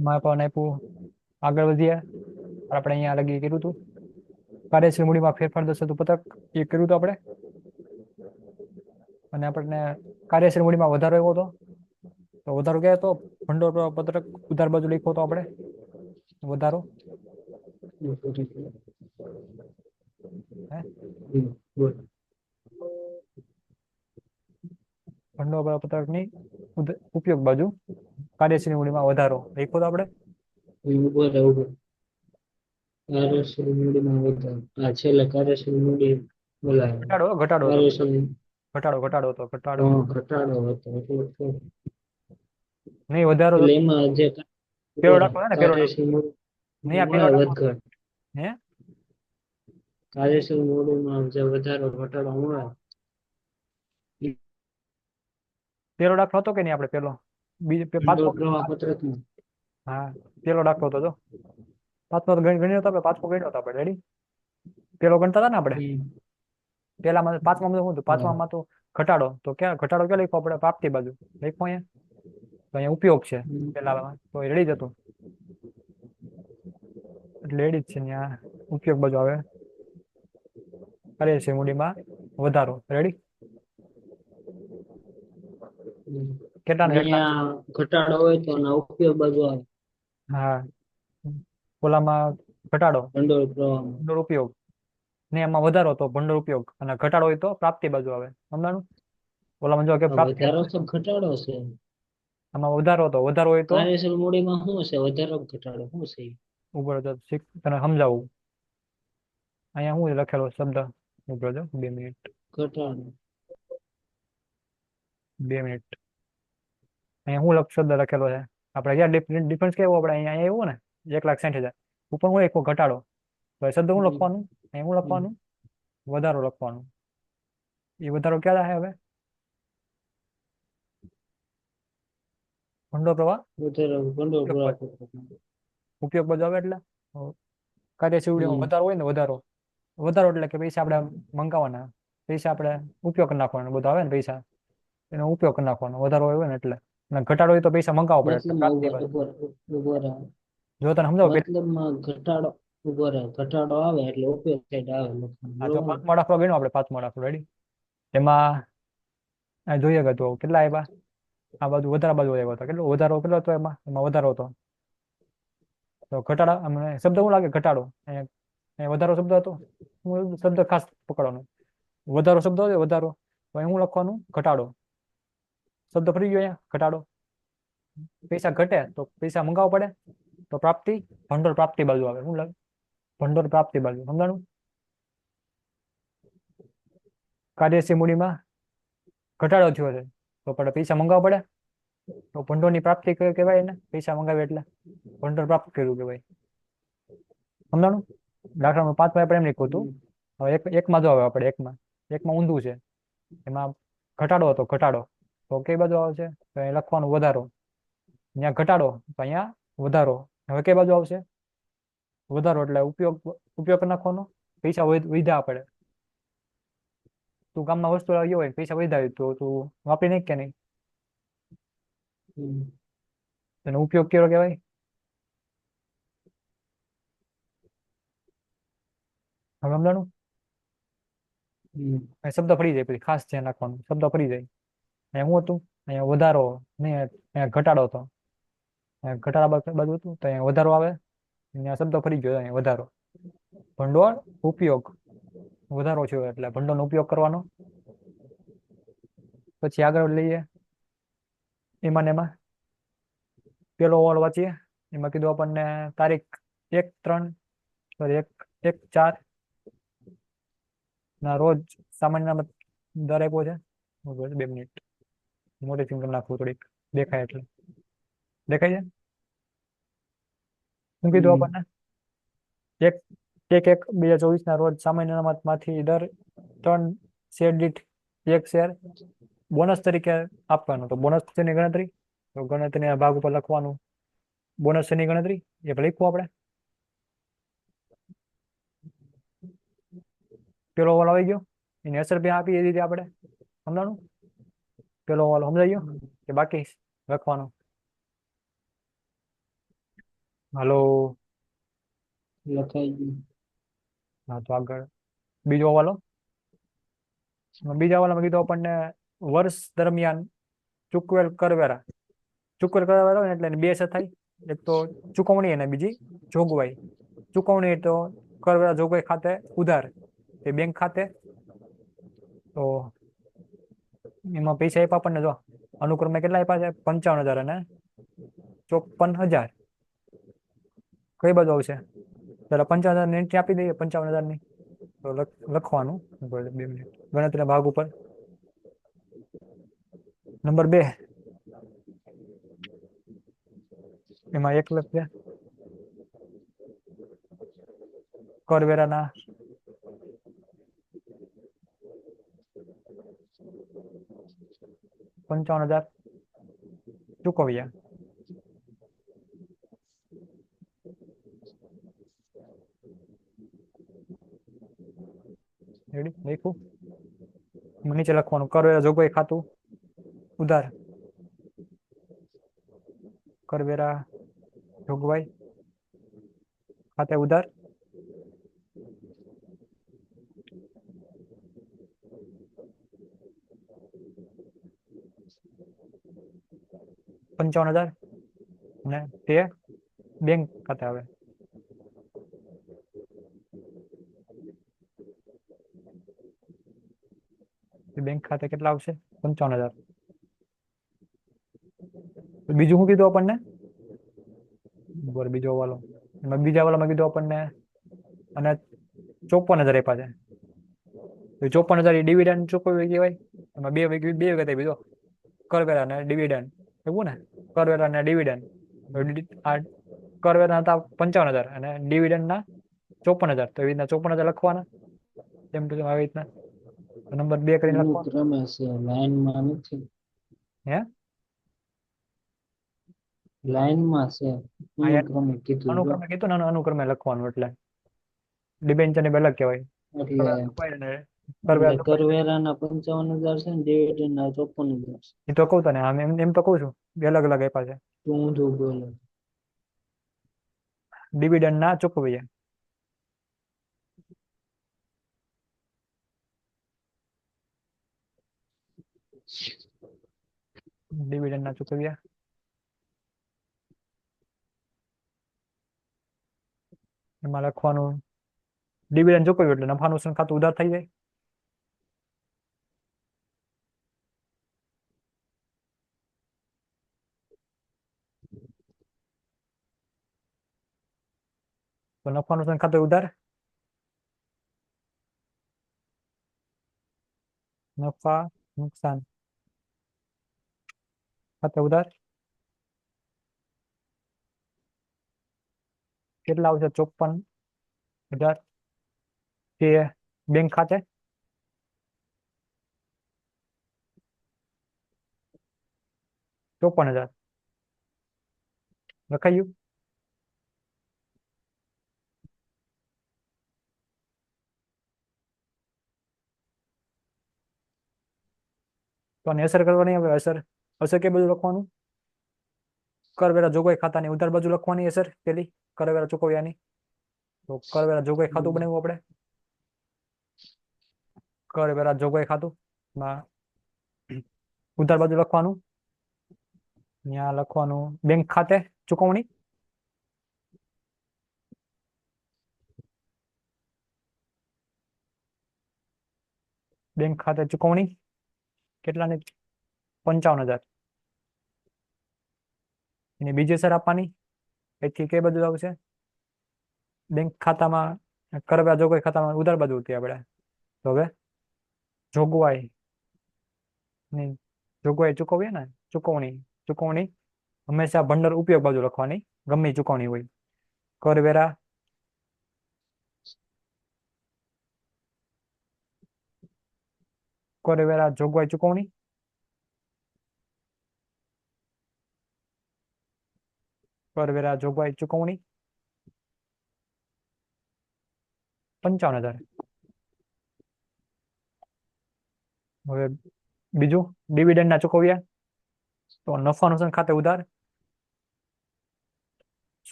માં પણ આપ્યું. આગળ વધીએ આપણે અહીંયા લગી કર્યું હતું. કાર્યશીલ મૂડીમાં ફેરફાર દર્શાવતું પત્રક એ કર્યું હતું આપણે. અને આપણને કાર્યશીલ મૂડીમાં વધારો આવ્યો હતો. તો વધારો ક્યાં હતો? ભંડોળ પ્રવાહ પત્રક ઉધાર બાજુ લખ્યો હતો આપણે વધારો. હે ભંડોળ પ્રવાહ પત્રકની ઉપયોગ બાજુ કાર્યશીલ મૂડીમાં વધારો લખ્યો હતો આપણે. બરાબર. કાર્યશીલ મૂડીમાં વધારો. આ છેલ્લે કાર્યશીલ મૂડી બોલાવે. ઘટાડો હતો. કાર્યશીલ ઘટાડો હતો. ઘટાડો ઘટાડો હતો એટલે નહીં વધારો હતો. એમાં જે પેલો દાખલો છે ને પેલો દાખલો. કાર્યશીલ નહીં આ પેલો મૂડીમાં દાખલો. વધઘટ. હે કાર્યશીલ મૂડીમાં જે વધારો ઘટાડો હોય પેલો દાખલો હતો કે નહીં આપણે પેલો બીજો પાંચમો. ભંડોળ પ્રવાહ પત્રકમાં. હા પેલો દાખલો હતો જો. પાંચમો તો ગણ્યો હતો આપણે. પાંચમો ગણ્યો હતો આપણે. રેડી? પેલો ગણતા હતા ને આપણે. પેલામાં પાંચમામાં શું હતું? પાંચમામાં તો ઘટાડો. તો ક્યાં ઘટાડો ક્યાં લખ્યો આપણે? પ્રાપ્તિ બાજુ લખ્યો અહીંયા. તો અહીંયા ઉપયોગ છે પેલામાં. તો રેડી જ હતું. એટલે રેડી જ છે. ત્યાં ઉપયોગ બાજુ આવે કાર્યશીલ મૂડીમાં વધારો. રેડી? કેટલા ને કેટલા? અહીંયા ઘટાડો હોય તો એના ઉપયોગ બાજુ આવે હા ઓલામાં ઘટાડો ભંડોળ પ્રવાહમાં. ભંડોળ ઉપયોગ ને એમાં વધારો તો ભંડોળ ઉપયોગ અને ઘટાડો હોય તો પ્રાપ્તિ બાજુ આવે. સમજાણું? ઓલામાં જો કે પ્રાપ્તિ વધારો છે ઘટાડો છે. આમાં વધારો તો વધારો હોય તો કાર્યશીલ મૂડીમાં શું છે? વધારો ઘટાડો શું છે? ઉપર તને સમજાવું. અહીંયા શું લખેલો શબ્દ ઉપર જો 2 મિનિટ. ઘટાડો. 2 મિનિટ. અહીંયા શું શબ્દ લખેલો છે આપણે? ક્યાં ડિફરન્સ કેવો આપણે? અહીંયા આવ્યો ને 1,60,000 ઉપર હું એક ઘટાડો. તો એ શબ્દ શું લખવાનું? અહીંયા શું લખવાનું? વધારો લખવાનું. એ વધારો ક્યાં થાય હવે? ભંડોળ પ્રવાહ વધારો ભંડોળ પ્રવાહ પત્રકમાં. ઉપયોગ બધો આવે એટલે કાર્યશીલ મૂડીમાં વધારો હોય ને વધારો. વધારો એટલે કે પૈસા આપણે મંગાવવાના. પૈસા આપણે ઉપયોગ કરી નાખવાનો. બધો આવે ને પૈસા એનો ઉપયોગ કરી નાખવાનો. વધારો હોય ને એટલે. અને ઘટાડો હોય તો પૈસા મંગાવવા પડે એટલે મતલબમાં પ્રાપ્તિ બાજુ. ઉભો રહે. જો તને સમજાવો મતલબમાં ઘટાડો ઉભો રહે. ઘટાડો આવે એટલે ઉપયોગ સાઈડ આવે લખવાનું. આ જો બરોબર. પાંચમો દાખલો ગણ્યો આપણે. પાંચમો દાખલો. રેડી? એમાં આ જોઈએ કે તો કેટલા આવ્યા? આ બાજુ વધારા બાજુ આવ્યો હતો. કેટલો વધારો કેટલો હતો? એમાં એમાં વધારો હતો. તો ઘટાડા અમને શબ્દ શું લાગે? ઘટાડો. અહીંયા વધારો શબ્દ હતો. હું શબ્દ ખાસ પકડવાનો. વધારો શબ્દ હતો. વધારો તો અહીં શું લખવાનું? ઘટાડો. શબ્દ ફરી ગયો અહીંયા ઘટાડો. પૈસા ઘટે તો પૈસા મંગાવવા પડે તો પ્રાપ્તિ ભંડોળ પ્રાપ્તિ બાજુ આવે. શું લાગે? ભંડોળ પ્રાપ્તિ બાજુ. સમજાણું? કાર્યશીલ મૂડીમાં ઘટાડો થયો છે તો પડે પૈસા મંગાવવા પડે તો ભંડોળની પ્રાપ્તિ કહેવાય એને. પૈસા મંગાવે એટલે ભંડોળ પ્રાપ્ત કર્યું કહેવાય. સમજાણું? દાખલામાં 5માં આપણે એમ લખ્યું હતું. હવે એકમાં જો આવે આપણે એકમાં ઊંધું છે. એમાં ઘટાડો હતો. ઘટાડો તો કઈ બાજુ આવશે? તો અહીં લખવાનું વધારો. અહીંયા ઘટાડો તો અહીંયા વધારો. હવે કઈ બાજુ આવશે? વધારો એટલે ઉપયોગ કરી નાખવાનો. પૈસા વધ્યા પડે. તું ગામમાં વસ્તુ લાવ્યો હોય પૈસા વધ્યા તો તું વાપરી નાખ કે નહીં? એનો ઉપયોગ કેવો કહેવાય? હવે સમજાણું? શબ્દ ફરી જાય પછી ખાસ ધ્યાન રાખવાનું. શબ્દ ફરી જાય. અહીંયા શું હતું? અહીંયા વધારો નહીં. અહીંયા ઘટાડો હતો. ઘટાડા બાજુ હતું તો અહીંયા વધારો આવે. અહીંયા શબ્દ ફરી ગયો. અહીંયા વધારો. ભંડોળ ઉપયોગ વધારો થયો એટલે ભંડોળનો ઉપયોગ કરવાનો. પછી આગળ લઈએ. એમાં ને એમાં પેલો ઓળ વાંચીએ. એમાં કીધું આપણને તારીખ 1/3 ના રોજ સામાન્ય દર આપ્યો છે. 2 મિનિટ મોટી ફિંગર નાખવું થોડીક દેખાય એટલે. દેખાય છે? શું કીધું આપણને? 1/1/2024 ના રોજ સામાન્ય અનામતમાંથી દર 3 શેર દીઠ 1 શેર બોનસ તરીકે આપવાનું. તો બોનસ ની ગણતરી તો ગણતરીના ભાગ ઉપર લખવાનું. બોનસ ની ગણતરી એ લખવું આપણે. પેલો વાલ આવી ગયો. એની અસર બી આપી એ રીતે આપણે. સમજાણું? પેલો વાલ સમજાઈ ગયો કે બાકી લખવાનો? હાલો. લખાઈ ગયું. હા તો આગળ બીજો હવાલો. બીજા હવાલામાં કીધું આપણને વર્ષ દરમિયાન ચૂકવેલ કરવેરા. ચૂકવેલ કરવેરા હોય ને એટલે એની બે અસર થાય. એક તો ચુકવણી અને બીજી જોગવાઈ. ચુકવણી તો કરવેરા જોગવાઈ ખાતે ઉધાર એ બેંક ખાતે. તો એમાં પૈસા આપ્યા આપણને જો અનુક્રમે કેટલા આપ્યા છે 55,000 અને 54,000. કઈ બાજુ આવશે? ત્યારે 55,000 ની એન્ટ્રી આપી દઈએ 55,000 ની. તો લખવાનું 2 મિનિટ ગણતરીના ભાગ ઉપર. નંબર 2 એમાં 1 લખીએ કરવેરાના 55,000 ચૂકવ્યા. રેડી લખ્યું. નીચે લખવાનું કરવેરા જોગવાઈ ખાતું ઉધાર. કરવેરા જોગવાઈ ખાતે ઉધાર. $55,000 અને તે બેંક ખાતે આવે. બેંક ખાતે કેટલા આવશે? 55,000. બીજું શું કીધું આપણને? બીજો હવાલો. એમાં બીજા હવાલામાં કીધું આપણને અને 54,000 આપ્યા છે. તો 54,000 એ ડિવિડન્ડ ચૂકવવી કહેવાય. એમાં બે વખત બીજો કરવેરા અને ડિવિડન્ડ એવું ને. કરવેરા અને ડિવિડન્ડ. આ કરવેરા હતા 55,000 અને ડિવિડન્ડ ના 54,000. તો એવી રીતના 54,000 લખવાના તેમ ટુ આવી રીતના નંબર 2 કરીને લખવાનું. અનુક્રમે છે, લાઈનમાં નથી. હે લાઈનમાં છે, અનુક્રમે કીધું જો. અનુક્રમે કીધું ને અનુક્રમે લખવાનું એટલે ડિબેન્ચર ની અલગ કહેવાય. એટલે એટલે કરવેરાના 55,000 છે ને ડિવિડન્ડ ના 54,000 છે. એ તો કહું તને આમ એમ તો કહું છું બે અલગ અલગ આપ્યા છે. તું ઊંધું બોલે. ડિવિડન્ડ ના ચૂકવ્યા. ડિવિડન્ડ ના ચૂકવ્યા. એમાં લખવાનું ડિવિડન્ડ ચૂકવ્યું એટલે નફાનું ખાતું ઉધાર થઈ જાય. તો નફાનું ખાતું ઉધાર. નફા નુકસાન ખાતે ઉધાર. કેટલા આવશે? 54,000 તે બેંક ખાતે. ₹54,000 લખાયું. તો આની અસર કરવાની હવે અસર. અસર કે બધું લખવાનું. કરવેરા જોગવાઈ ખાતાની ઉધાર બાજુ લખવાની અસર પેલી કરવેરા ચૂકવ્યાની. તો કરવેરા જોગવાઈ ખાતું બનાવ્યું આપણે. કરવેરા જોગવાઈ ખાતું માં ઉધાર બાજુ લખવાનું. ત્યાં લખવાનું બેંક ખાતે ચૂકવણી. બેંક ખાતે ચૂકવણી કેટલાની? 55,000. એની બીજી અસર આપવાની. એથી કઈ બધું આવશે? બેંક ખાતામાં કરવેરા જોગવાઈ ખાતામાં ઉધાર બાજુ હતી આપણે. તો હવે જોગવાઈ ની જોગવાઈ ચૂકવીએ ને ચૂકવણી. ચૂકવણી હંમેશા ભંડોળ ઉપયોગ બાજુ લખવાની ગમે ઈ ચૂકવણી હોય. કરવેરા કરવેરા જોગવાઈ ચૂકવણી. કરવેરા જોગવાઈ ચૂકવણી 55,000. હવે બીજું ડિવિડન્ડ ના ચૂકવ્યા. તો નફા નુકસાન ખાતે ઉધાર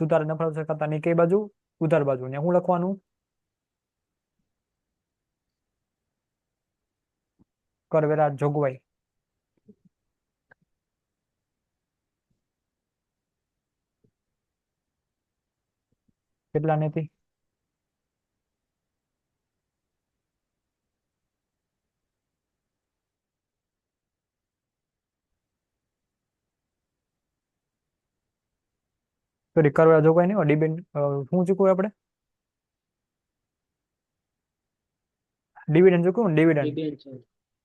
સુધાર નફા ખાતાની કઈ બાજુ? ઉધાર બાજુ. ને શું લખવાનું? કરવેરા જોગવાઈ. કેટલા નેતી? સોરી, કરવેરા જોગવાઈ નહીં, ડિબેન્ડ શું ચૂકવું આપણે? ડિવિડન્ડ ચૂકવું ને? Dividend debenture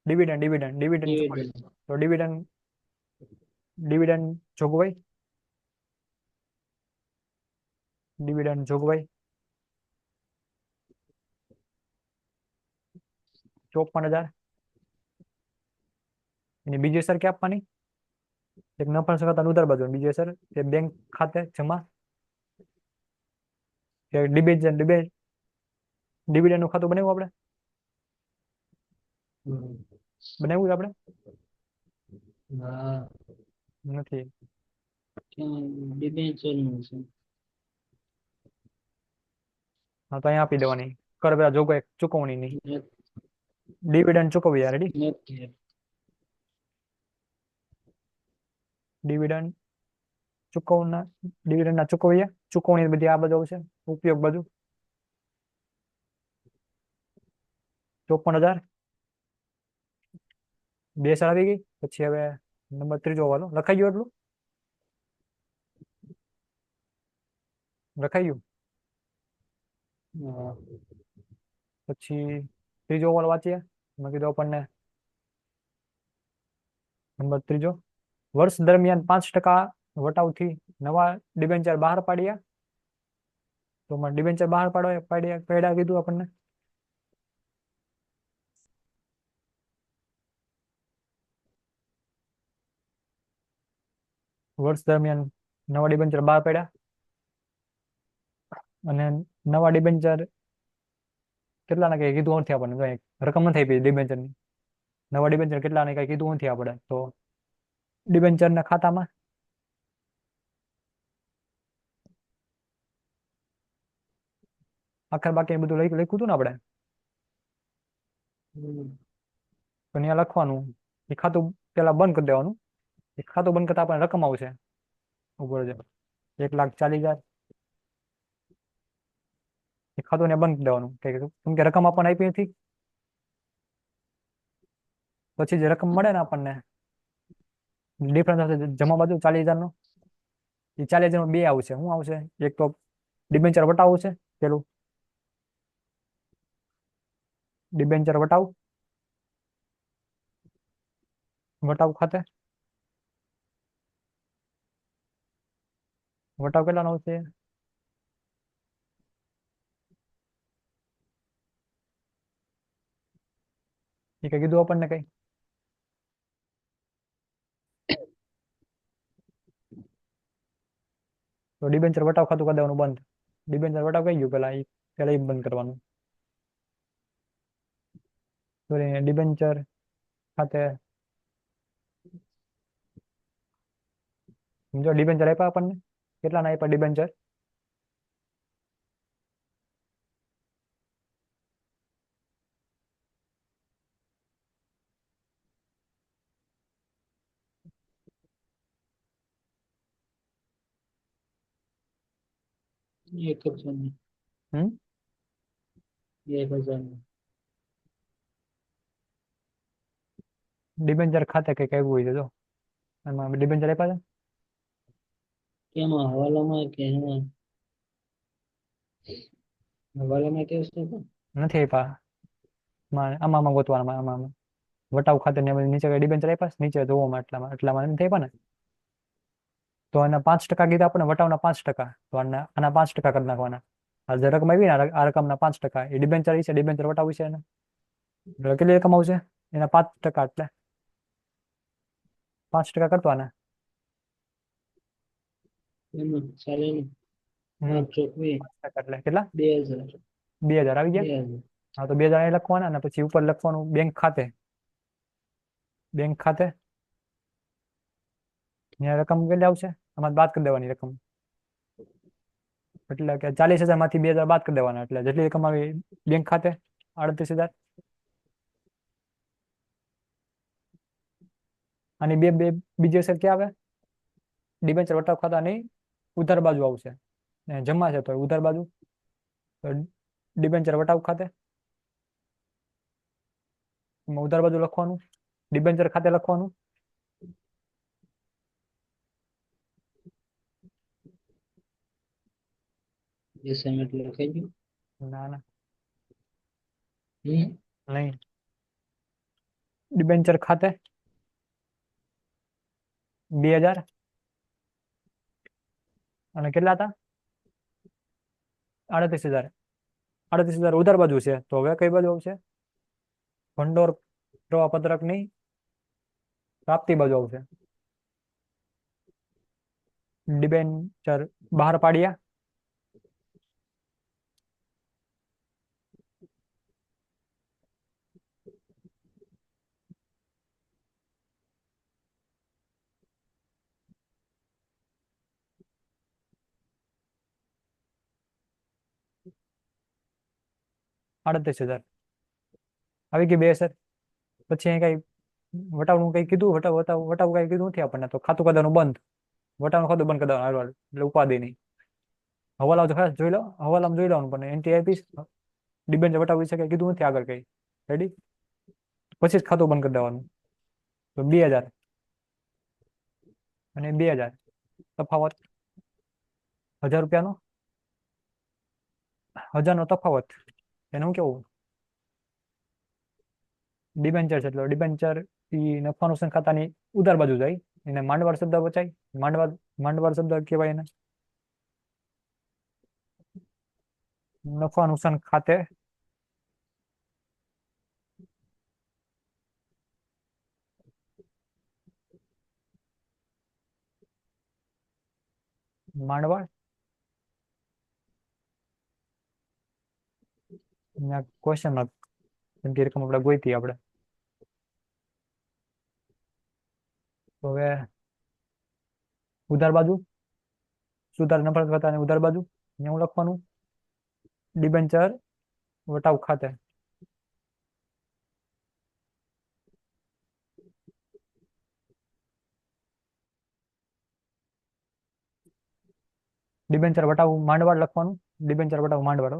dividend dividend dividend ચૂકવાય. ડિવિડન્ડ તો ડિવિડન્ડ જોગવાઈ. ડિવિડન્ડ જોગવાઈ 54,000. એની બીજી અસર ક્યાં આપવાની? એક નફા ખાતાનું ઉધાર બાજુ. બીજી અસર એ બેંક ખાતે જમા કે ડિબેન્ચર ડિવિડન્ડ નું ખાતું બનાવ્યું આપણે? બનાવ્યું છે આપણે? હા નથી. ક્યાં ડિબેન્ચર નું છે હા, તો અહીંયા આપી દેવાની કરવેરા જોગવાઈ ચૂકવણીની. નથી ડિવિડન્ડ ચૂકવ્યા. રેડી? નથી. ડિવિડન્ડ ડિવિડન્ડના ચૂકવ્યા. ચૂકવણી બધી આ બાજુ આવશે. ઉપયોગ બાજુ 54,000. બે સાલ આવી ગઈ. પછી હવે નંબર ત્રીજો વાળો લખાઈ ગયો. એટલું લખાઈ ગયું. હા. પછી ત્રીજો વાળો વાંચીએ. મેં કીધું આપણને નંબર ત્રીજો. વર્ષ દરમિયાન 5% વટાવથી નવા ડિબેન્ચર બહાર પાડ્યા. તો ડિબેન્ચર બહાર પાડ્યા કીધું આપણને. વર્ષ દરમિયાન નવા ડિબેન્ચર બહાર પાડ્યા. અને નવા ડિબેન્ચર કેટલાના કઈ કીધું નથી આપણને. કઈ રકમ નથી આપી ડિબેન્ચરની. નવા ડિબેન્ચર કેટલાને કઈ કીધું નથી આપણે. તો ડિબેન્ચરના ખાતામાં આખર બાકી બધું લખ્યું હતું ને આપણે. તો ત્યાં લખવાનું એ ખાતું પેલા બંધ કરી દેવાનું. એ ખાતું બંધ કરતા આપણને રકમ આવશે ઉપર છે 1,40,000. એ ખાતું ને બંધ કરી દેવાનું. કેમ કે રકમ આપણને આપી નથી. પછી જે રકમ મળે ને આપણને ડિફરન્સ આવશે જમા બાજુ 40,000 નો. એ 40,000 નો બે આવશે. શું આવશે? એક તો ડિબેન્ચર વટાવું છે પેલું. ડિબેન્ચર વટાવ ખાતે વટાવ કેટલાનો આવશે? એ કઈ કીધું આપણને કઈ? તો ડિબેન્ચર વટાવ ખાતું કરી દેવાનું બંધ. ડિબેન્ચર વટાવ કઈ ગયું પેલા? એ બંધ કરવાનું. સોરી, ડિબેન્ચર ખાતે સમજો ડિબેન્ચર આપ્યા આપણને. કેટલાના આપ્યા ડિબેન્ચર? એક હજાર ની. હમ 1,000 ની. ડિબેન્ચર ખાતે કઈક આવ્યું હોય છે. જો એમાં ડિબેન્ચર આપ્યા છે. કેમાં હવાલામાં કે એમાં હવાલામાં કેવું છે તો? નથી આપ્યા. આમાં ગોતવાના. આમાં વટાવ ખાતે ને નીચે કઈ ડિબેન્ચર આપ્યા છે? નીચે જોવામાં એટલામાં નથી આપ્યા ને. તો એના 5% કીધા આપણને. વટાવના 5%. તો આના 5% કરી નાખવાના. આ જે રકમ આવી ને આ રકમના 5% એ ડિબેન્ચર છે. ડિબેન્ચર વટાવ છે એને. એટલે કેટલી રકમ આવશે? એના 5%. એટલે 5% કરવાના. એમાં ચાલે ને. હમ 5% એટલે કેટલા? 2,000. 2,000 આવી ગયા. 2,000. હા, તો 2,000 અહીં લખવાના. અને પછી ઉપર લખવાનું બેંક ખાતે. બેંક ખાતે ત્યાં રકમ કેટલી આવશે? આમાં બાદ કરી દેવાની રકમ. એટલે કે 40,000 માંથી 2,000 બાદ કરી દેવાના, એટલે જેટલી રકમ આવી બેંક ખાતે 38,000. આની બે બે બીજી અસર ક્યાં આવે? ડિબેન્ચર વટાવ ખાતાની ઉધાર બાજુ આવશે, ને જમા છે તો ઉધાર બાજુ, તો ડિબેન્ચર વટાવ ખાતે એમાં ઉધાર બાજુ લખવાનું, ડિબેન્ચર ખાતે લખવાનું. એસાઇનમેન્ટ લખાઈ ગયું? ના ના હમ નહીં. ડિબેન્ચર ખાતે 2,000 અને કેટલા હતા? 38,000. 38,000 ઉધાર બાજુ છે, તો હવે કઈ બાજુ આવશે? ભંડોળ પ્રવાહ પત્રકની પ્રાપ્તિ બાજુ આવશે. ડિબેન્ચર બહાર પાડ્યા, ₹38,000 આવી ગઈ બે અસર. પછી અહીં કઈ વટાવનું કઈ કીધું? વટાવ કઈ કીધું નથી આપણને, તો ખાતું કરવાનું બંધ. વટાવનું ખાતું બંધ કરી દેવાનું હાલ હાલ, એટલે ઉપાધિ નહીં. હવાલામાં તો ખાસ જોઈ લો, હવાલામાં જોઈ લેવાનું, પણ એન્ટી આપીશ ડિબેન્ચર વટાવ વિશે કઈ કીધું નથી આગળ કઈ. રેડી? પછી જ ખાતું બંધ કરી દેવાનું. તો 2,000 અને 2,000 તફાવત ₹1,000, 1,000નો તફાવત, એને હું કેવું? ડિબેન્ચર છે, એટલે ડિબેન્ચર ઈ નફા નુકસાન ખાતાની ઉધાર બાજુ જાય, એને માંડવાળ શબ્દ વચાય. માંડવાળ શબ્દ કહેવાય એને. નફા નુકસાન ખાતે માંડવાળ. ક્વેશ્ચન માર્ક, કેમ કે રકમ આપણે ગોઈતી આપણે. તો હવે ઉધાર બાજુ, સુધાર નફા ખાતાની ઉધાર બાજુ, અહીંયા હું લખવાનું ડિબેન્ચર વટાવ ખાતે. ડિબેન્ચર વટાવ માંડવાળ લખવાનું, ડિબેન્ચર વટાવ માંડવાળ.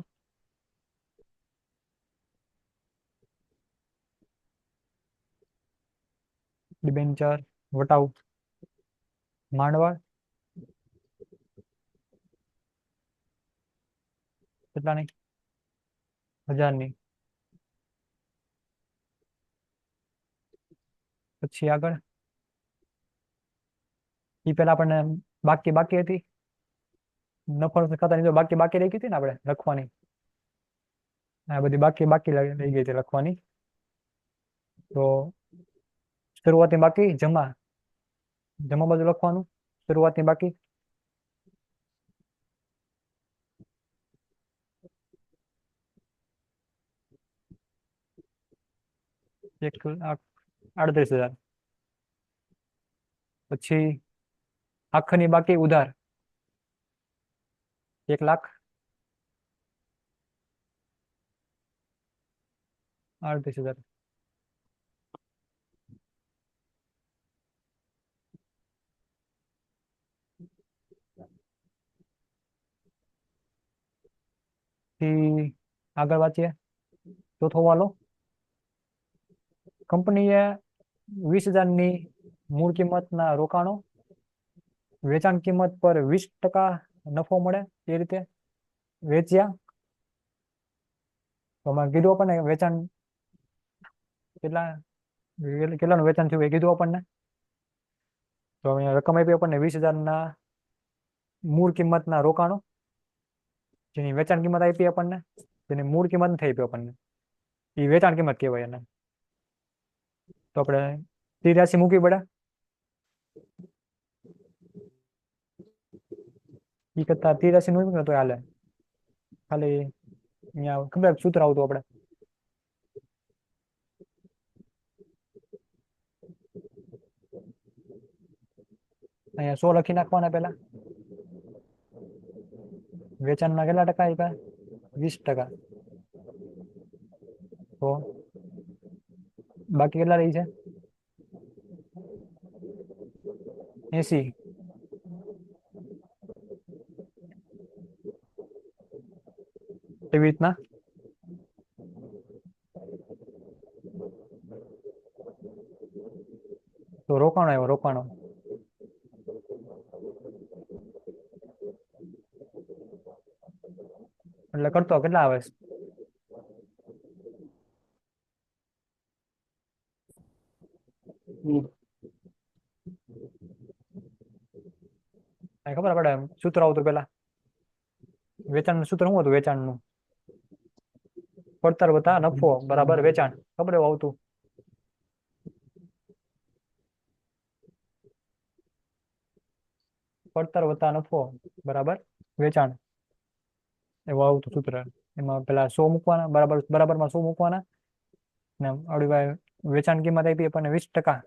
ડિબેન્ચર વટાવ માંડવાળ કેટલાની? 1,000ની. પછી આગળ એ પેલા આપણને બાકી હતી, નફા નુકસાન ખાતાની જો બાકી રહી ગઈ હતી ને આપણે લખવાની, આ બધી બાકી રહી ગઈ હતી લખવાની. તો શરૂઆતની બાકી જમા, જમા બાજુ લખવાનું શરૂઆતની બાકી. એક લાખ 38,000. પછી આખરની બાકી ઉધાર 1,38,000. થી આગળ વાંચીએ. ચોથો વાલો, કંપનીએ 20,000ની મૂળ કિંમતના રોકાણો વેચાણ કિંમત પર 20% નફો મળે એ રીતે વેચ્યા. તો અમે કીધું આપણને વેચાણ કેટલાનું વેચાણ થયું એ કીધું આપણને. તો અહીંયા રકમ આપી આપણને 20,000ના મૂળ કિંમતના રોકાણો, જેની વેચાણ કિંમત આપી આપણને, જેની મૂળ કિંમત નથી આપી આપણને, એ વેચાણ કિંમત કહેવાય એને. તો આપણે 83 મૂકવી પડે. એ કરતા 83 નું મૂકીને તો હાલે. ખાલી અહીંયા ખબર સૂત્ર આવતું આપણે, અહીંયા 100 લખી નાખવાના પેલા. વેચાણના કેટલા ટકા આપ્યા? 20%. તો બાકી કેટલા રહી છે? 80. એવી રીતના તો રોકાણો આવ્યો, રોકાણો એટલે કરતો કેટલા આવે છે? હમ. કાંઈ ખબર પડે એમ સૂત્ર આવતું પેલા? વેચાણનું સૂત્ર શું હતું? વેચાણનું પડતર વત્તા નફો બરાબર વેચાણ. ખબર એવું આવતું? પડતર વત્તા નફો બરાબર વેચાણ, એવું આવતું સૂત્ર. એમાં પેલા 100 મૂકવાના, બરાબર બરાબરમાં 100 મૂકવાના ને અડી વેચાણ કિંમત આપી આપણને 20%.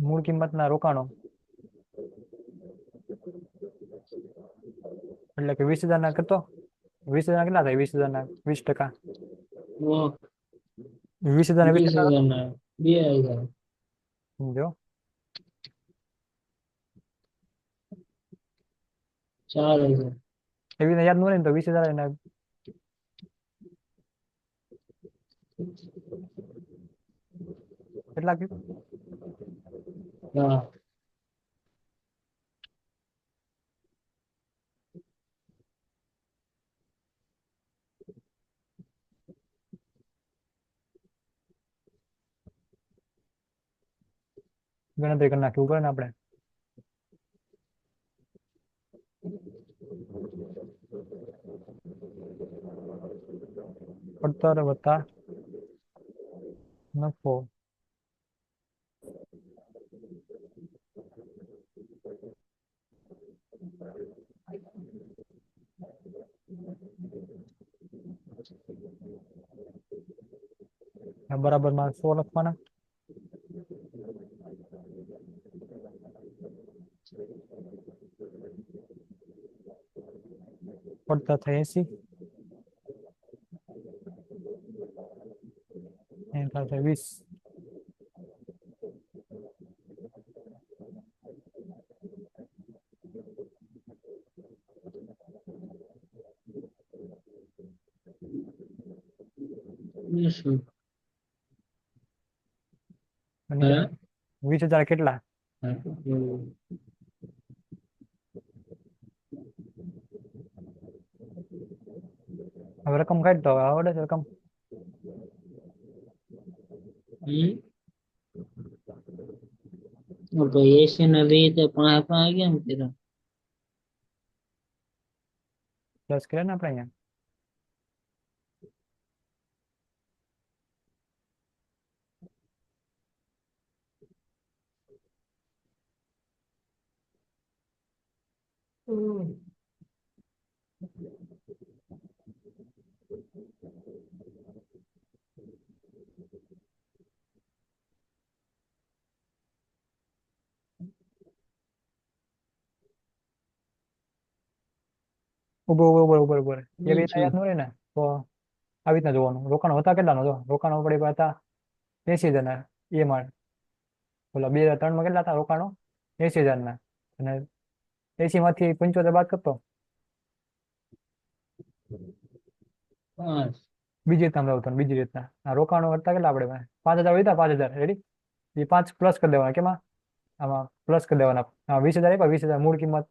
મૂળ કિંમતના રોકાણો એટલે કે 20,000 ના કરતો 20,000 કેટલા થાય? 20,000 ના 20%. ઓ, 20,000 ના 20% 20,000 ના 2,000. સમજો. 4,000. એવી રીતે યાદ ન રહે ને તો 20,000 ના કેટલા કીધું? હા. ગણતરી કરી નાખવી પડે ને આપણે. પડતર વત્તા નફો બરાબર માં 100 લખવાના. પડતર થાય 80, એમ થાય 20. શું? અને હા. 20,000 કેટલા? હમ. હવે રકમ કાઢ તો હવે આવડે છે રકમ? તો 80 ને રીતે 5 કેમ કર્યા? પ્લસ કરે ને આપણે અહીંયા. ઉભો ઉભો ઉભો ઉભો ઉભો એવી રીતે યાદ ન રહે ને તો આવી રીતના જોવાનું. રોકાણ હતા કેટલાનો? જો રોકાણો પડી હતા 80,000 ના. એ માં ઓલા 2003 માં કેટલા હતા રોકાણો? 80,000 ના. અને 80 માંથી 75 બાદ કરતો પાંચ. બીજી રીતના સમજાવતો. બીજી રીતના આ રોકાણો હતા કેટલા આપણે 5,000 વધ્યા. 5,000 રેડી. એ 5 પ્લસ કરી દેવાના. કેમાં? આમાં પ્લસ કરી દેવાના. 20,000 આપ્યા, 20,000 મૂળ કિંમત,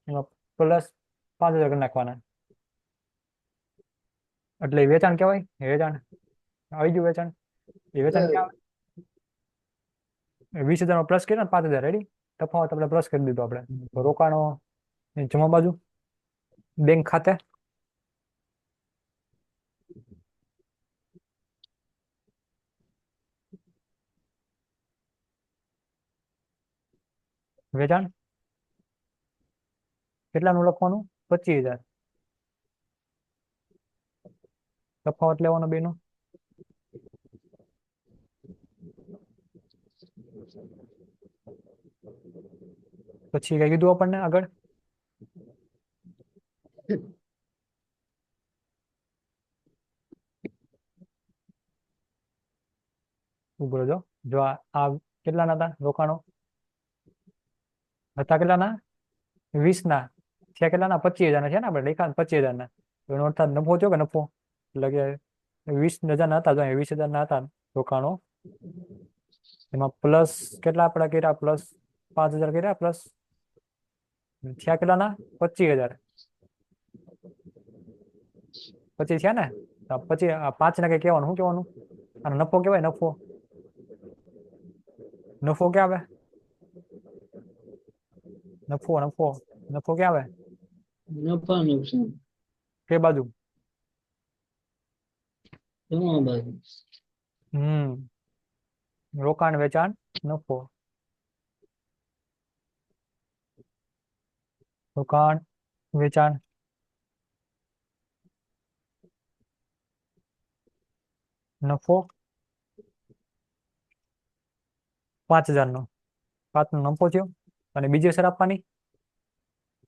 એમાં પ્લસ 5,000 કરી નાખવાના. એટલે એ વેચાણ કહેવાય. વેચાણ આવી ગયું. વેચાણ એ વેચાણ ક્યાં આવે? 20,000 માં પ્લસ કર્યો ને 5,000. રેડી. તફાવત આપણે પ્લસ કરી દીધો આપણે. તો રોકાણો જમા બાજુ બેંક ખાતે વેચાણ કેટલાનું લખવાનું? 25,000. તફાવત લેવાનો બેનો પછી કઈ કીધું આપણને આગળ? ઉભો જો જો આ કેટલાના હતા રોકાણો? હતા કેટલાના? 20 ના. થયા કેટલાના? 25,000 છે ને, આપણે લખ્યા 25,000 એનો અર્થ થાય નફો થયો કે નફો? એટલે કે 20,000 હતા, જો 20,000 હતા રોકાણો. એમાં પ્લસ કેટલા આપણે કર્યા? પ્લસ 5,000 કર્યા, પ્લસ થયા કેટલાના? 25,000. 25 થયા ને? પછી 5 ને કઈ કહેવાનું, શું કહેવાનું? અને નફો કહેવાય, નફો. નફો ક્યાં આવે? નફો નફો નફો ક્યાં આવે? નફા નુકસાન કે બાજુ? જમા બાજુ. રોકાણ, વેચાણ, નફો. રોકાણ, વેચાણ, નફો. 5,000 નો 5 નો નફો થયો. અને બીજી અસર આપવાની.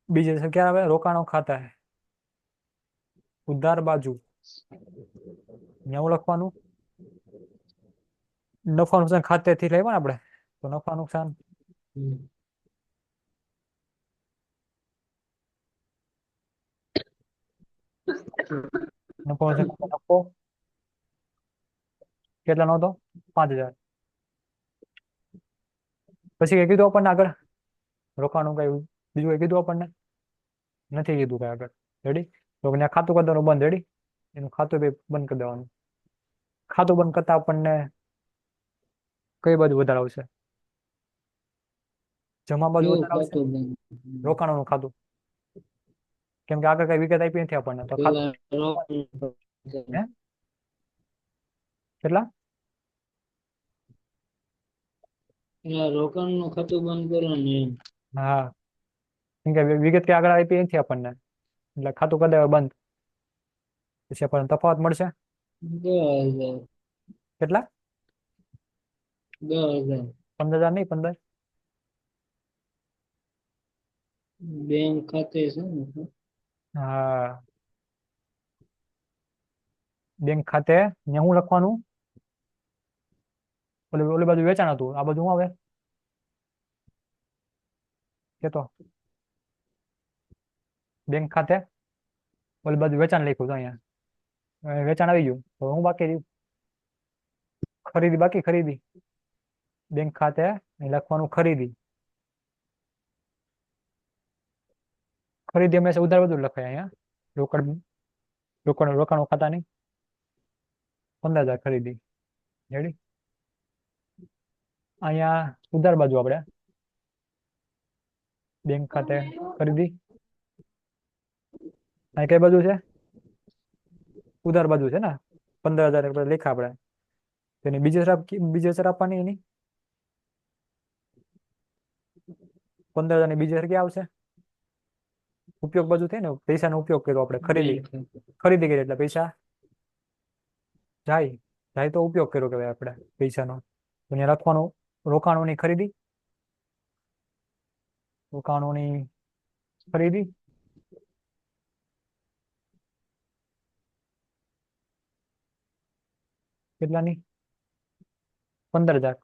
બીજી અસર ક્યાં આવે? રોકાણો ખાતા ઉધાર બાજુ. એવું લખવાનું. નફા નુકસાન ખાતેથી લેવા આપણે, તો નફા નુકસાન નફો નુકસાન નફો કેટલાનો હતો? 5,000. પછી કઈ કીધું આપણને આગળ? રોકાણું કઈ બીજું કઈ કીધું આપણને? નથી કીધું કઈ આગળ. રેડી? તો ત્યાં ખાતું કરી દેવાનું બંધ. રેડી? એનું ખાતું બી બંધ કરી દેવાનું. ખાતું બંધ કરતા આપણને કઈ બાજુ વધારે આવશે? જમા બાજુ કેવું વધારે આવશે? ખાતું બંધ? રોકાણોનું ખાતું. કેમ કે આગળ કઈ વિગત આપી નથી આપણને, તો ખાતું. પેલા રોકાણ હે? કેટલા? પેલા રોકાણ નું ખાતું બંધ કરવાનું એમ. હા, કેમ કે વિગત કે આગળ આપી નથી આપણને, એટલે ખાતું કરી દેવા બંધ. પછી આપણને તફાવત મળશે 10,000. કેટલા? 10,000. 15,000 નહીં, 15. બેંક ખાતે છે ને. હા, બેંક ખાતે. ને શું લખવાનું? ઓલી ઓલી બાજુ વેચાણ હતું, આ બાજુ શું આવે? કેતો બેંક ખાતે ઓલી બાજુ વેચાણ લખ્યું છે અહીંયા. વેચાણ આવી ગયું, તો હું બાકી રહ્યું? ખરીદી બાકી, ખરીદી. બેંક ખાતે અહીં લખવાનું ખરીદી. ખરીદી હંમેશા ઉધાર બધું લખાય અહીંયા. રોકડ રોકડ રોકાણો ખાતા નહીં. 15,000 ખરીદી. રેડી? અહીંયા ઉધાર બાજુ આપણે બેંક ખાતે ખરીદી. અહીં કઈ બાજુ છે? ઉધાર બાજુ છે ને. 15,000 લેખા આપણે. તેની બીજી અસર આપવાની એની. 15,000 ની બીજી અસર ક્યાં આવશે? ઉપયોગ બાજુ થાય ને, પૈસાનો ઉપયોગ કર્યો આપણે, ખરીદી. બેંક ખાતે. ખરીદી કરી એટલે પૈસા જાય. જાય તો ઉપયોગ કર્યો કહેવાય આપણે પૈસાનો. તો અહીંયા લખવાનું રોકાણોની ખરીદી. રોકાણોની ખરીદી. કેટલાની? 15,000.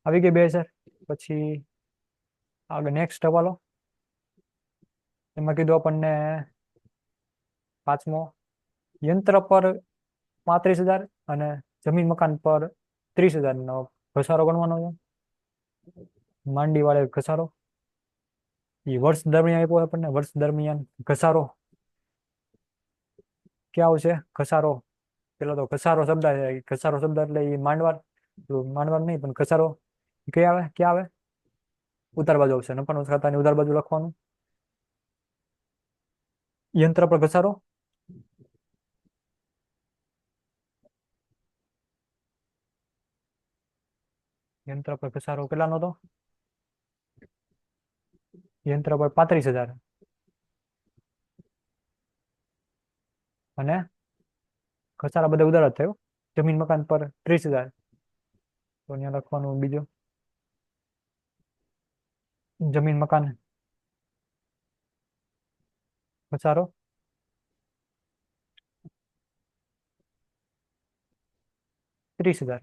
આવી ગઈ બે હજાર. પછી આગળ નેક્સ્ટ હવાલો. એમાં કીધું આપણને પાંચમો, યંત્ર પર 35,000 અને જમીન મકાન પર 30,000 નો ઘસારો ગણવાનો છે. માંડી વાળે ઘસારો. એ વર્ષ દરમિયાન આપ્યો આપણને. વર્ષ દરમિયાન ઘસારો ક્યાં આવશે? ઘસારો. પેલો તો ઘસારો શબ્દ છે. ઘસારો શબ્દ એટલે એ માંડવાર. માંડવાર નહીં, પણ ઘસારો કઈ આવે? ક્યાં આવે? ઉધાર બાજુ આવશે. નફા ખાતાની ઉધાર બાજુ લખવાનું. યંત્ર પર ઘસારો. યંત્ર પર ઘસારો કેટલાનો હતો? યંત્ર પર 35,000 અને ઘસારા બધા ઉધાર જ થયો. જમીન મકાન પર 30,000. તો અહીંયા લખવાનું બીજો જમીન મકાન ઘસારો 30,000.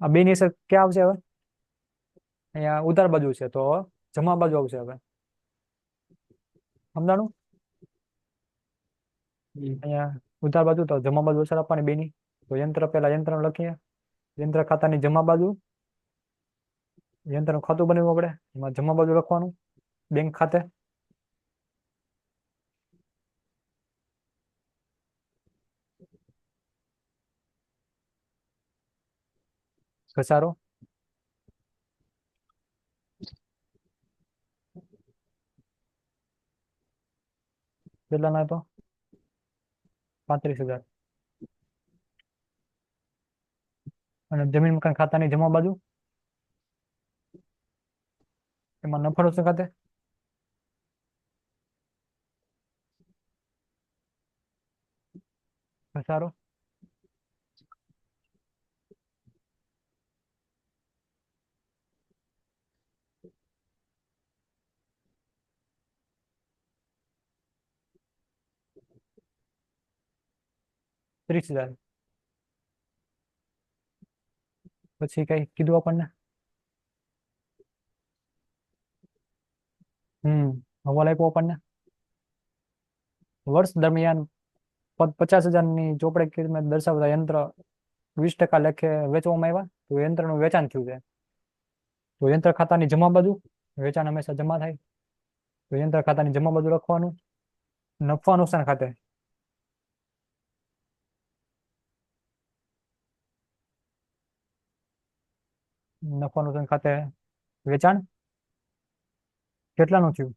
આ બેની અસર ક્યાં આવશે હવે? અહીંયા ઉધાર બાજુ છે તો જમા બાજુ આવશે હવે. સમજાણું? અહીંયા ઉધાર બાજુ તો જમા બાજુ અસર આપવાની બેની. તો યંત્ર પેલા યંત્ર લખીએ. યંત્ર ખાતાની જમા બાજુ યંત્રનું ખાતું બનાવ્યું આપણે, એમાં જમા બાજુ લખવાનું બેંક ખાતે. ઘસારો કેટલાના હતો? 35,000. અને જમીન મકાન ખાતાની જમા બાજુ એમાં નફા નુકસાન ખાતે ઘસારો 30,000. પછી કઈ કીધું આપણને? હવાલ આપ્યો આપણને. વર્ષ દરમિયાન 50,000ની ચોપડે કિંમત દર્શાવતા યંત્ર 20% લેખે વેચવામાં આવ્યા તો યંત્રનું વેચાણ થયું છે. તો યંત્ર ખાતાની જમા બાજુ વેચાણ હંમેશા જમા થાય. તો યંત્ર ખાતાની જમા બાજુ લખવાનું નફા નુકસાન ખાતે નફા નુકસાન ખાતે વેચાણ કેટલાનું થયું?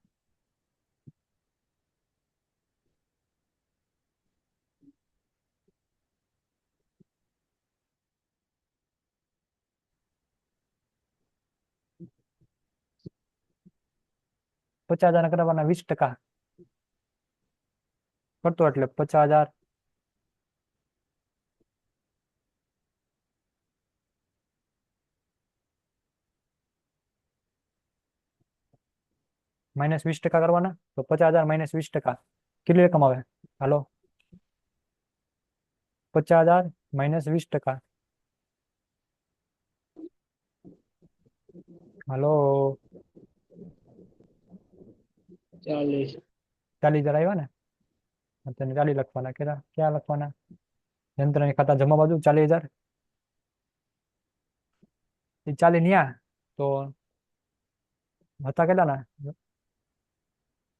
$50,000 કરવાના 20% કરતો એટલે 50,000 માઇનસ 20% કરવાના. તો 50,000 માઇનસ 20% કેટલી રકમ આવે? હાલો, 50,000 માઇનસ 20%. હાલો, 40,000 આવ્યા ને? તેને 40 લખવાના. ક્યાં લખવાના? યંત્રની ખાતા જમા બાજુ 40,000. એ 40 ન્યા તો હતા કેટલાના?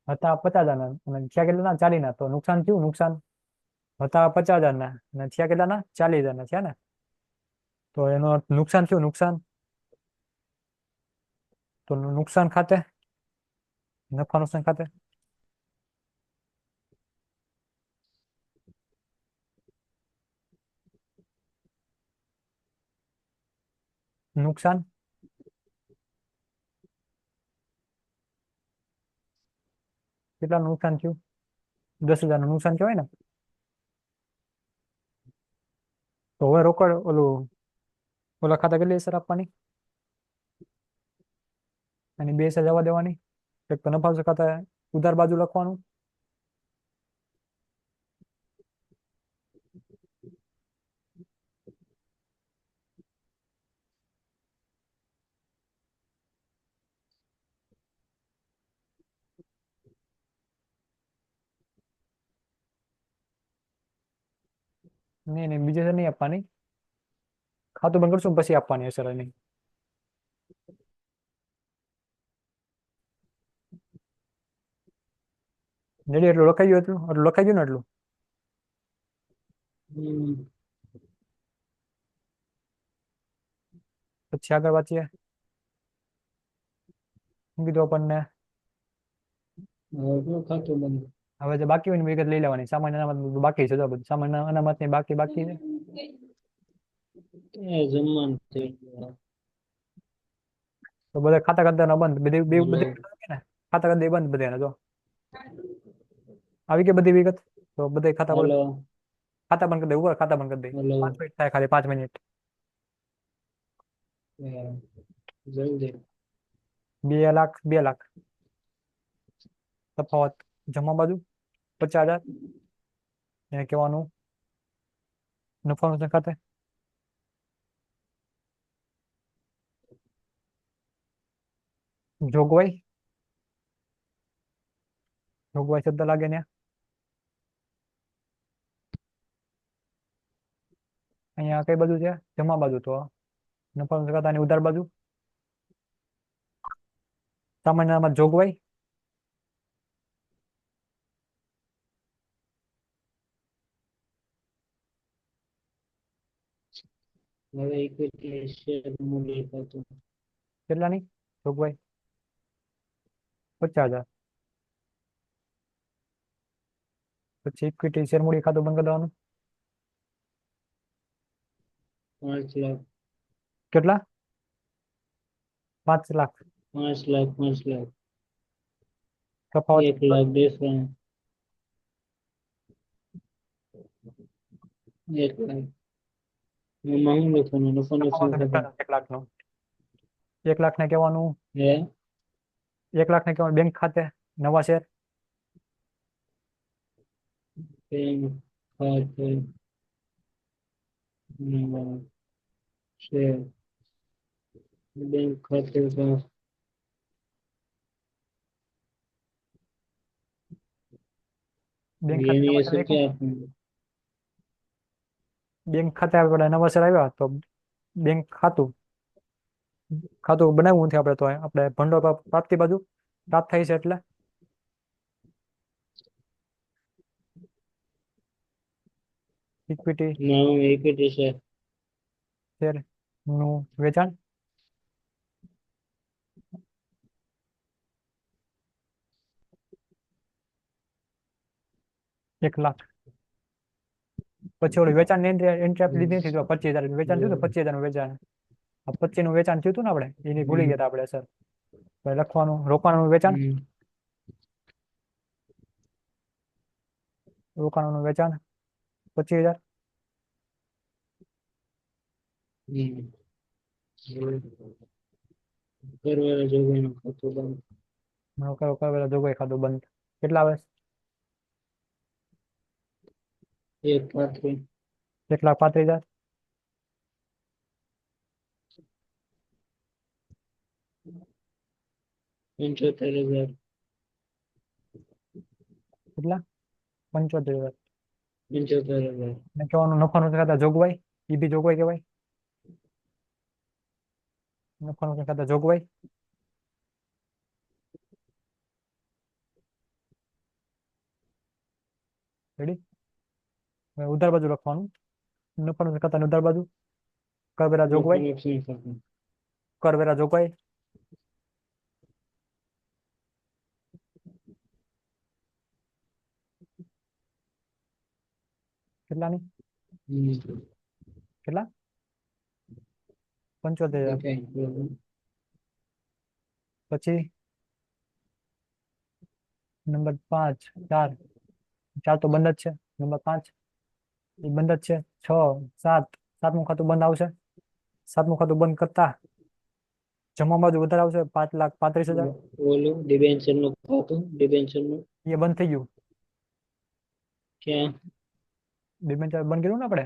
હતા 50,000 અને થયા કેટલાના? 40 તો નુકસાન થયું. નુકસાન હતા 50,000 અને થયા કેટલાના? 40,000 થયા ને? તો એનો અર્થ નુકસાન થયું. નુકસાન તો નુકસાન ખાતે નફા નુકસાન ખાતે નુકસાન કેટલાનું નુકસાન થયું? 10,000 નું નુકસાન કહેવાય ને. તો હવે રોકડ ઓલા ખાતા કેટલી અસર આપવાની? અને 2 અસર જવા દેવાની. એક તો નફા ખાતા ઉધાર બાજુ લખવાનું. નહીં બીજી અસર નહીં આપવાની. ખાતું બંધ કરશું પછી આપવાની અસર નહીં. રેડી? એટલું લખાઈ ગયું. એટલું લખાઈ ગયું ને? એટલું પછી આગળ વાંચીએ. શું કીધું આપણને? હવે જે બાકી હોય ને વિગત લઈ લેવાની. સામાન્ય અનામત બાકી છે. બધું સામાન્ય અનામત ની બાકી છે. તો બધા ખાતા કરતા બંધ. બધે ખાતા કરતા બંધ બધા. જો આવી કે બધી વિગત. તો બધા ખાતા બંધ કરી દે. ઉપર ખાતા બંધ કરી દે. 5 મિનિટ થાય, ખાલી 5 મિનિટ. હા, જલ્દી. 2 લાખ 2 લાખ તફાવત જમા બાજુ 50,000 એને કહેવાનું નફા નુકસાન ખાતે. જોગવાઈ જોગવાઈ શબ્દ લાગે ને અહીંયા કઈ બાજુ છે જમા બાજુ તો નફા નુકસાન ખાતાની ઉધાર બાજુ સામાન્ય નામમાં જોગવાઈ હવે ઇક્વિટી શેર મૂડી ખાતું. કેટલાની જોગવાઈ 50,000 પછી ઇક્વિટી શેર મૂડી ખાતું બંધ કરી દેવાનું 5 લાખ. કેટલા 5 લાખ 5 લાખ 5 લાખ. તફાવત 1 લાખ દેખાય. 1 લાખ. એમાં હું લખવાનું નફા નુકસાન ખાતું. 1 લાખનો 1 લાખ ને કહેવાનું હે 1 લાખ ને કહેવાનું બેંક ખાતે નવા શેર બેંક ખાતે નવા શેર. બેંક ખાતે બેંક ખાતે એની નવા શેર અસર લખ્યું ક્યાં આપવાની? બેંક ખાતે આપણે નવા શેર આવ્યા તો બેંક ખાતું ખાતું બનાવવું નથી આપણે તો આપણે ભંડોળ પ્રાપ્તિ બાજુ પ્રાપ્ત થાય છે એટલે ઇક્વિટી નામ ઇક્વિટી શેર. શેર નું વેચાણ 1 લાખ પછી ઓલું વેચાણ એન્ટ્રી આપી દીધી નથી જો 25,000 નું વેચાણ થયું તો 25,000 નું વેચાણ આ 25 નું વેચાણ થયું હતું ને આપણે એની ભૂલી ગયા હતા આપણે સર લખવાનું રોકાણનું વેચાણ હમ. રોકાણનું વેચાણ 25,000 હમ. કરવેરા જોગવાઈનું ખાતું બંધ. કરેલા જોગવાઈ ખાતું બંધ કેટલા આવે 1 35. 1,35,000 $75,000. કેટલા 75,000 $75,000. ને કહેવાનું નફા નુકસાન ખાતા જોગવાઈ એ બી જોગવાઈ કહેવાય નફા નુકસાન ખાતા જોગવાઈ રેડી હવે ઉધાર બાજુ લખવાનું નફા નુકસાન ખાતાની ઉધાર બાજુ કરવેરા નફા જોગવાઈ નુકસાન ખાતું. કરવેરા જોગવાઈ કેટલાની હમ. કેટલા 75,000 દેખાય. પછી નંબર 5 4 4 તો બંધ જ છે નંબર 5 એ બંધ જ છે 6 7 સાતમું ખાતું બંધ આવશે સાતમું ખાતું બંધ કરતા જમા બાજુ વધારે આવશે 5,35,000 ઓલું ડિબેન્ચરનું ખાતું. ડિબેન્ચરનું એ બંધ થઈ ગયું ક્યાં? ડિબેન્ચર બંધ કર્યું ને આપણે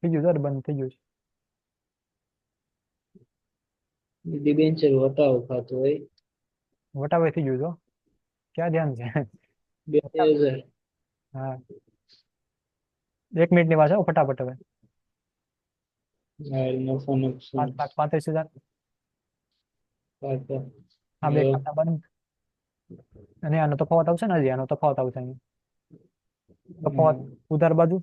થઈ ગયું સર બંધ થઈ ગયું છે ડિબેન્ચર વટાવ ખાતું હોય. વટાવે થઈ ગયું છો ક્યાં ધ્યાન છે 2,000. હા 1 મિનિટની વાત છે હો, ફટાફટ હવે નફા નુકસાન 5,35,000 ખાતું. આ બે ખાતા બંધ અને આનો તફાવત આવશે ને હજી આનો તફાવત આવશે અહીં તફાવત ઉધાર બાજુ